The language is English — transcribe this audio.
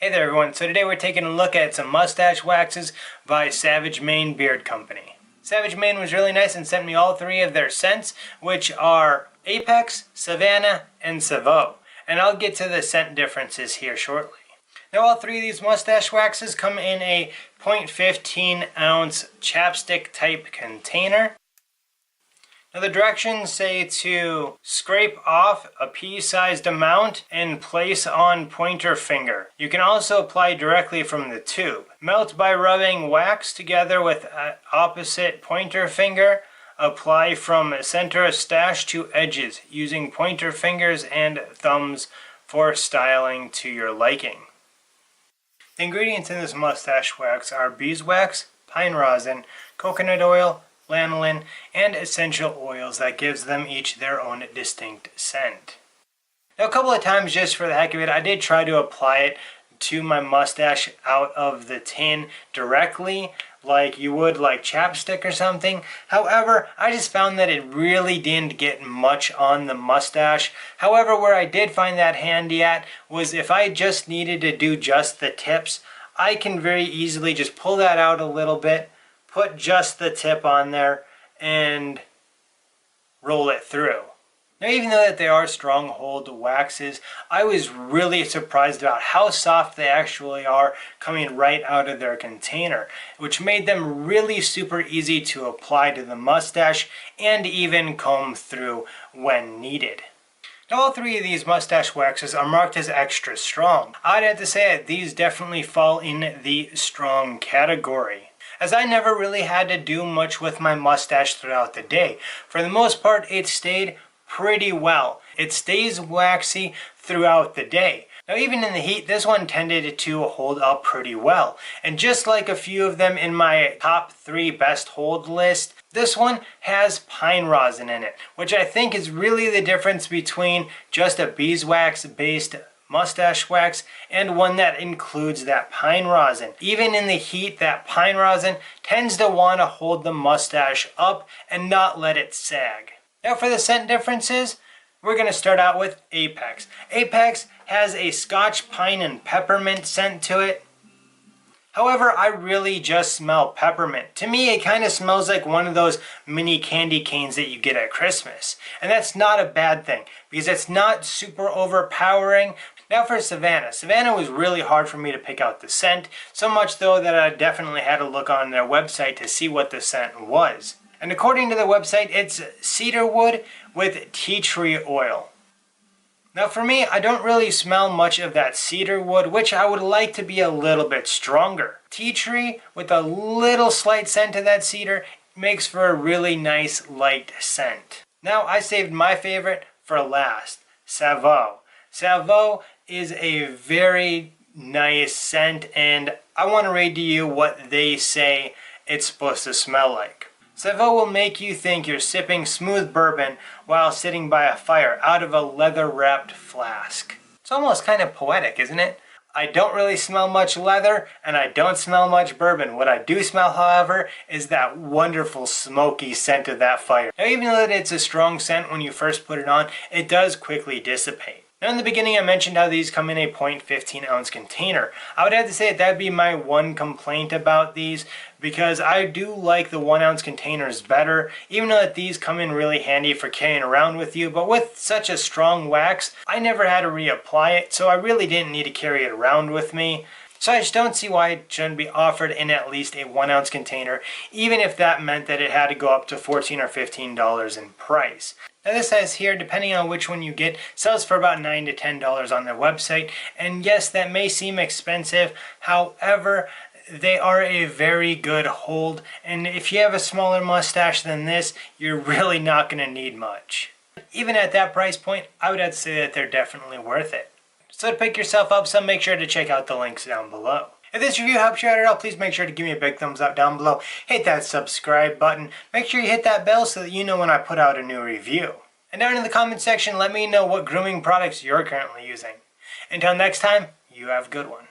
Hey there everyone, so today we're taking a look at some mustache waxes by Savage Mane Beard Company. Savage Mane was really nice and sent me all three of their scents, which are Apex, Savannah, and Savo. And I'll get to the scent differences here shortly. Now all three of these mustache waxes come in a 0.15 ounce chapstick type container. Now the directions say to scrape off a pea-sized amount and place on pointer finger. You can also apply directly from the tube. Melt by rubbing wax together with opposite pointer finger. Apply from center of stash to edges using pointer fingers and thumbs for styling to your liking. The ingredients in this mustache wax are beeswax, pine rosin, coconut oil, lanolin, and essential oils that gives them each their own distinct scent. Now a couple of times, just for the heck of it, I did try to apply it to my mustache out of the tin directly, like you would like chapstick or something. However, I just found that it really didn't get much on the mustache. However, where I did find that handy at was if I just needed to do just the tips, I can very easily just pull that out a little bit, put just the tip on there, and roll it through. Now even though that they are stronghold waxes, I was really surprised about how soft they actually are coming right out of their container, which made them really super easy to apply to the mustache and even comb through when needed. Now all three of these mustache waxes are marked as extra strong. I'd have to say that these definitely fall in the strong category, as I never really had to do much with my mustache throughout the day. For the most part, it stayed pretty well. It stays waxy throughout the day. Now even in the heat, this one tended to hold up pretty well. And just like a few of them in my top 3 best hold list, this one has pine rosin in it, which I think is really the difference between just a beeswax based mustache wax and one that includes that pine rosin. Even in the heat, that pine rosin tends to want to hold the mustache up and not let it sag. Now for the scent differences, we're going to start out with Apex. Apex has a Scotch pine and peppermint scent to it. However, I really just smell peppermint. To me, it kind of smells like one of those mini candy canes that you get at Christmas. And that's not a bad thing, because it's not super overpowering. Now for Savannah. Savannah was really hard for me to pick out the scent, so much though that I definitely had to look on their website to see what the scent was. And according to the website, it's cedar wood with tea tree oil. Now for me, I don't really smell much of that cedar wood, which I would like to be a little bit stronger. Tea tree with a little slight scent of that cedar makes for a really nice light scent. Now I saved my favorite for last, Savo. Savo is a very nice scent, and I want to read to you what they say it's supposed to smell like. Savo will make you think you're sipping smooth bourbon while sitting by a fire out of a leather-wrapped flask. It's almost kind of poetic, isn't it? I don't really smell much leather, and I don't smell much bourbon. What I do smell, however, is that wonderful smoky scent of that fire. Now even though it's a strong scent when you first put it on, it does quickly dissipate. Now in the beginning I mentioned how these come in a 0.15 ounce container. I would have to say that'd be my one complaint about these, because I do like the 1 ounce containers better, even though that these come in really handy for carrying around with you. But with such a strong wax, I never had to reapply it, so I really didn't need to carry it around with me. So I just don't see why it shouldn't be offered in at least a 1 ounce container, even if that meant that it had to go up to $14 or $15 in price. Now this says here, depending on which one you get, sells for about $9 to $10 on their website. And yes, that may seem expensive. However, they are a very good hold. And if you have a smaller mustache than this, you're really not going to need much. Even at that price point, I would have to say that they're definitely worth it. So to pick yourself up some, make sure to check out the links down below. If this review helps you out at all, please make sure to give me a big thumbs up down below. Hit that subscribe button. Make sure you hit that bell so that you know when I put out a new review. And down in the comment section, let me know what grooming products you're currently using. Until next time, you have a good one.